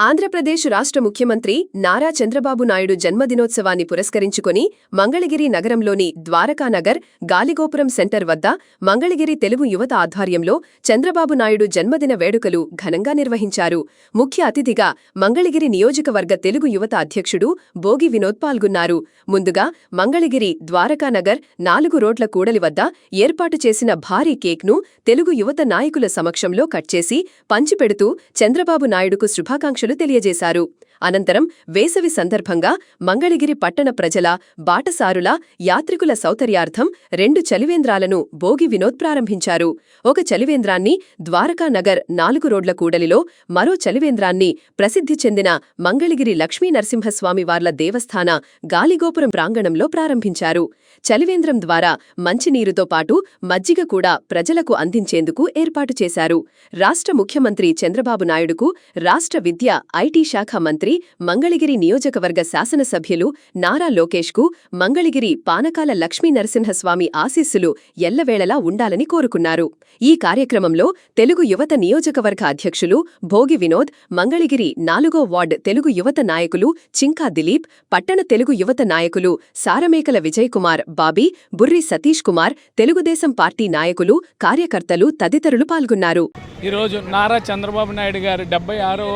ఆంధ్రప్రదేశ్ రాష్ట్ర ముఖ్యమంత్రి నారా చంద్రబాబు నాయుడు జన్మదినోత్సవాన్ని పురస్కరించుకుని మంగళగిరి నగరంలోని ద్వారకానగర్ గాలిగోపురం సెంటర్ వద్ద మంగళగిరి తెలుగు యువత ఆధ్వర్యంలో చంద్రబాబు నాయుడు జన్మదిన వేడుకలు ఘనంగా నిర్వహించారు. ముఖ్య అతిథిగా మంగళగిరి నియోజకవర్గ తెలుగు యువత అధ్యక్షుడు బోగి వినోద్ పాల్గొన్నారు. ముందుగా మంగళగిరి ద్వారకానగర్ 4 రోడ్ల కూడలి వద్ద ఏర్పాటు చేసిన భారీ కేక్ను తెలుగు యువత నాయకుల సమక్షంలో కట్ చేసి పంచిపెడుతూ చంద్రబాబు నాయుడుకు శుభాకాంక్షలు తెలియజేశారు. అనంతరం వేసవి సందర్భంగా మంగళగిరి పట్టణ ప్రజల, బాటసారుల, యాత్రికుల సౌకర్యార్థం 2 చలివేంద్రాలను బోగి వినోద్ ప్రారంభించారు. ఒక చలివేంద్రాన్ని ద్వారకానగర్ 4 రోడ్ల కూడలిలో, మరో చలివేంద్రాన్ని ప్రసిద్ధి చెందిన మంగళగిరి లక్ష్మీ నరసింహస్వామి వార్ల దేవస్థాన గాలిగోపురం ప్రాంగణంలో ప్రారంభించారు. చలివేంద్రం ద్వారా మంచినీరుతో పాటు మజ్జిగ కూడా ప్రజలకు అందించేందుకు ఏర్పాటు చేశారు. రాష్ట్ర ముఖ్యమంత్రి చంద్రబాబు నాయుడుకు రాష్ట్ర విద్య, ఐటీ శాఖ మంత్రి, మంగళగిరి నియోజకవర్గ శాసనసభ్యులు నారా లోకేష్కు మంగళగిరి పానకాల లక్ష్మీ నరసింహస్వామి ఆశీస్సులు ఎల్లవేళలా ఉండాలని కోరుకున్నారు. ఈ కార్యక్రమంలో తెలుగు యువత నియోజకవర్గ అధ్యక్షులు భోగి వినోద్, మంగళగిరి 4వ వార్డ్ తెలుగు యువత నాయకులు చింకా దిలీప్, పట్టణ తెలుగు యువత నాయకులు సారమేకల విజయ్ కుమార్, బాబీ, బుర్రి సతీష్ కుమార్, తెలుగుదేశం పార్టీ నాయకులు, కార్యకర్తలు తదితరులు పాల్గొన్నారు. ఈరోజు నారా చంద్రబాబు నాయుడు గారి 76వ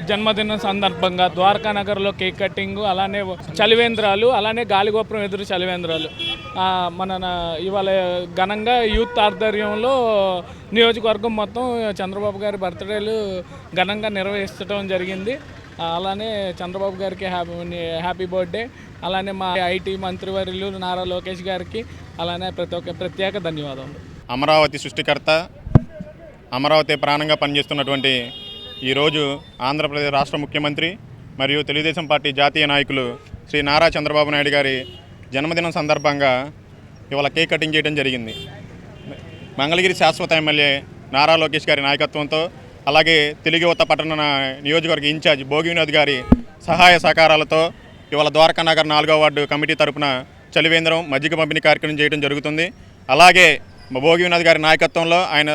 జన్మదినం సందర్భంగా ద్వారకానగర్లో కేక్ కటింగ్, అలానే చలివేంద్రాలు, అలానే గాలిగోపురం ఎదురు చలివేంద్రాలు ఇవాళ ఘనంగా యూత్ ఆధ్వర్యంలో నియోజకవర్గం మొత్తం చంద్రబాబు గారి బర్త్డేలు ఘనంగా నిర్వహించడం జరిగింది. అలానే చంద్రబాబు గారికి హ్యాపీ బర్త్డే. అలానే మా ఐటీ మంత్రివర్యులు నారా లోకేష్ గారికి అలానే ప్రత్యేక ధన్యవాదాలు. అమరావతి సృష్టికర్త, అమరావతి ప్రాణంగా పనిచేస్తున్నటువంటి ఈరోజు ఆంధ్రప్రదేశ్ రాష్ట్ర ముఖ్యమంత్రి మరియు తెలుగుదేశం పార్టీ జాతీయ నాయకులు శ్రీ నారా చంద్రబాబు నాయుడు గారి జన్మదినం సందర్భంగా ఇవాళ కేక్ కటింగ్ చేయడం జరిగింది. మంగళగిరి శాశ్వత ఎమ్మెల్యే నారా లోకేష్ గారి నాయకత్వంతో, అలాగే తెలుగు యువత పట్టణ నియోజకవర్గ ఇన్ఛార్జ్ బోగి వినోద్ గారి సహాయ సహకారాలతో ఇవాళ ద్వారకానగర్ 4వ వార్డు కమిటీ తరపున చలివేంద్రం, మజ్జిగ పంపిణీ కార్యక్రమం చేయడం జరుగుతుంది. అలాగే బోగి వినోద్ గారి నాయకత్వంలో ఆయన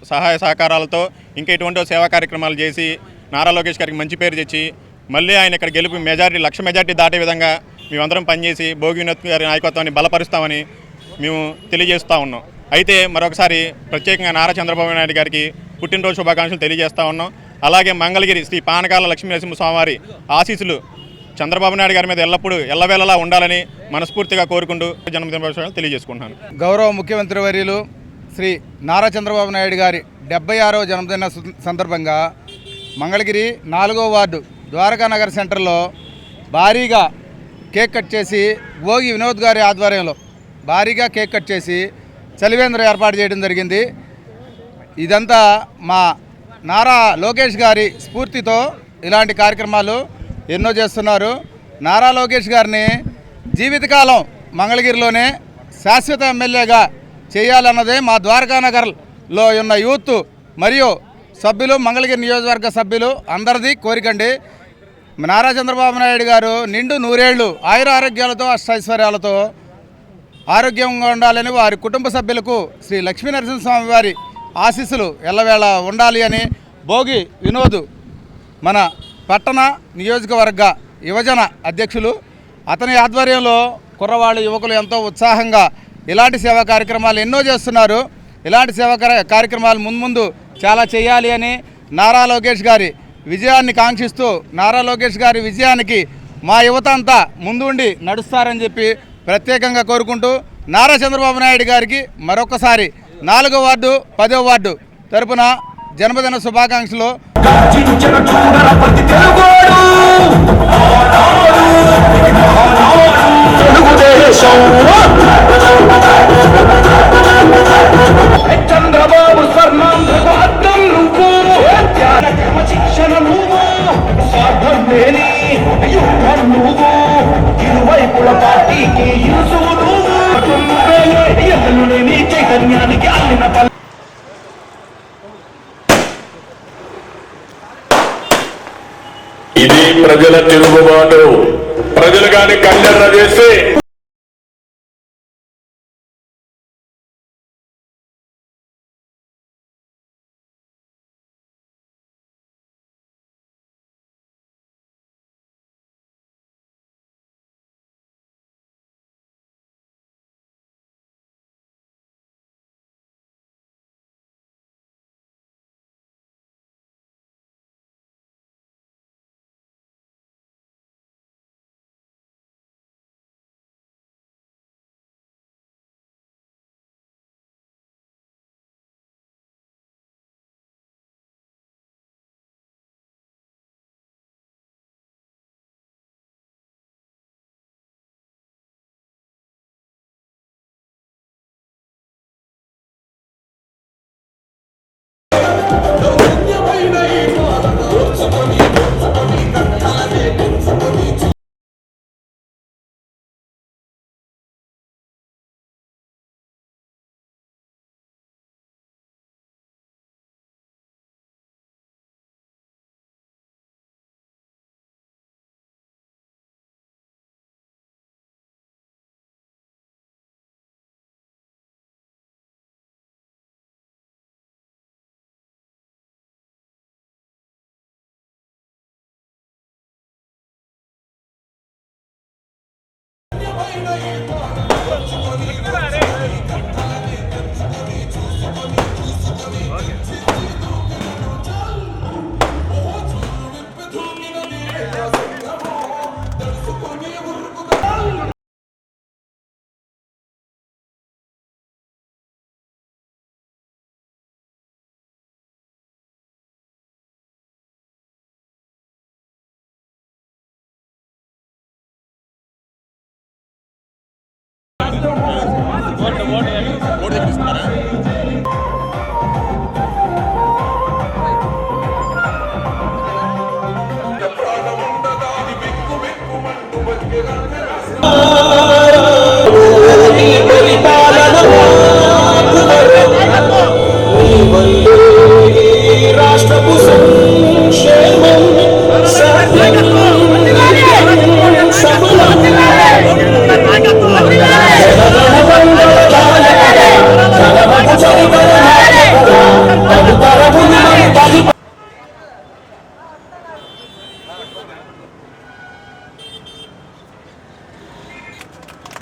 సహాయ సహకారాలతో ఇంకా ఎటువంటి సేవా కార్యక్రమాలు చేసి నారా లోకేష్ గారికి మంచి పేరు తెచ్చి మళ్ళీ ఆయన ఇక్కడ గెలుపు లక్ష మెజార్టీ దాటే విధంగా మేమందరం పనిచేసి బోగి వినోద్ గారి నాయకత్వాన్ని బలపరుస్తామని మేము తెలియజేస్తూ ఉన్నాం. అయితే మరొకసారి ప్రత్యేకంగా నారా చంద్రబాబు నాయుడు గారికి పుట్టినరోజు శుభాకాంక్షలు తెలియజేస్తూ ఉన్నాం. అలాగే మంగళగిరి శ్రీ పానకాల లక్ష్మీ నరసింహస్వామి ఆశీస్సులు చంద్రబాబు నాయుడు గారి మీద ఎల్లప్పుడూ ఎల్లవేళలా ఉండాలని మనస్ఫూర్తిగా కోరుకుంటూ జన్మదిన తెలియజేసుకుంటున్నాను. గౌరవ ముఖ్యమంత్రి వర్యులు శ్రీ నారా చంద్రబాబు నాయుడు గారి 76వ జన్మదిన సందర్భంగా మంగళగిరి 4వ వార్డు ద్వారకానగర్ సెంటర్లో భారీగా కేక్ కట్ చేసి, భోగి వినోద్ గారి ఆధ్వర్యంలో భారీగా కేక్ కట్ చేసి చలివేంద్రం ఏర్పాటు చేయడం జరిగింది. ఇదంతా మా నారా లోకేష్ గారి స్ఫూర్తితో ఇలాంటి కార్యక్రమాలు ఎన్నో చేస్తున్నారు. నారా లోకేష్ గారిని జీవితకాలం మంగళగిరిలోనే శాశ్వత ఎమ్మెల్యేగా చేయాలన్నదే మా ద్వారకానగర్లో ఉన్న యూత్ మరియు సభ్యులు, మంగళగిరి నియోజకవర్గ సభ్యులు అందరిది కోరికండి. నారా చంద్రబాబు నాయుడు గారు నిండు 100 ఏళ్ళు ఆయుర ఆరోగ్యాలతో, అష్టైశ్వర్యాలతో ఆరోగ్యంగా ఉండాలని వారి కుటుంబ సభ్యులకు శ్రీ లక్ష్మీ నరసింహస్వామి వారి ఆశీస్సులు ఎల్లవేళ ఉండాలి అని భోగి వినోద్ మన పట్టణ నియోజకవర్గ యువజన అధ్యక్షులు, అతని ఆధ్వర్యంలో కుర్రవాళ్ళు, యువకులు ఎంతో ఉత్సాహంగా ఇలాంటి సేవా కార్యక్రమాలు ఎన్నో చేస్తున్నారు. ఇలాంటి సేవా కార్యక్రమాలు ముందు చాలా చేయాలి అని నారా లోకేష్ గారి విజయాన్ని కాంక్షిస్తూ, నారా లోకేష్ గారి విజయానికి మా యువత అంతా ముందుండి నడుస్తారని చెప్పి ప్రత్యేకంగా కోరుకుంటూ నారా చంద్రబాబు నాయుడు గారికి మరొకసారి 4వ వార్డు 10వ వార్డు తరపున జన్మదిన శుభాకాంక్షలు. చంద్రబాబు స్వర్ణాంధ్రకు అర్థం నువ్వు, శిక్షణ నువ్వు, స్వార్థం లేని యుద్ధం నువ్వు, ఇరువైపుల పార్టీకి ఇరుసువు నువ్వు, నీ చైతన్యానికి అల్లిన ఇది ప్రజల తిరుగుబాటు. ప్రజలు కానీ కళ్ళెర్ర చేస్తే రాష్ట్రపు సంక్షేమం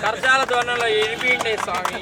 కర్జాల ధ్వనంలో ఎడిపిండే స్వామి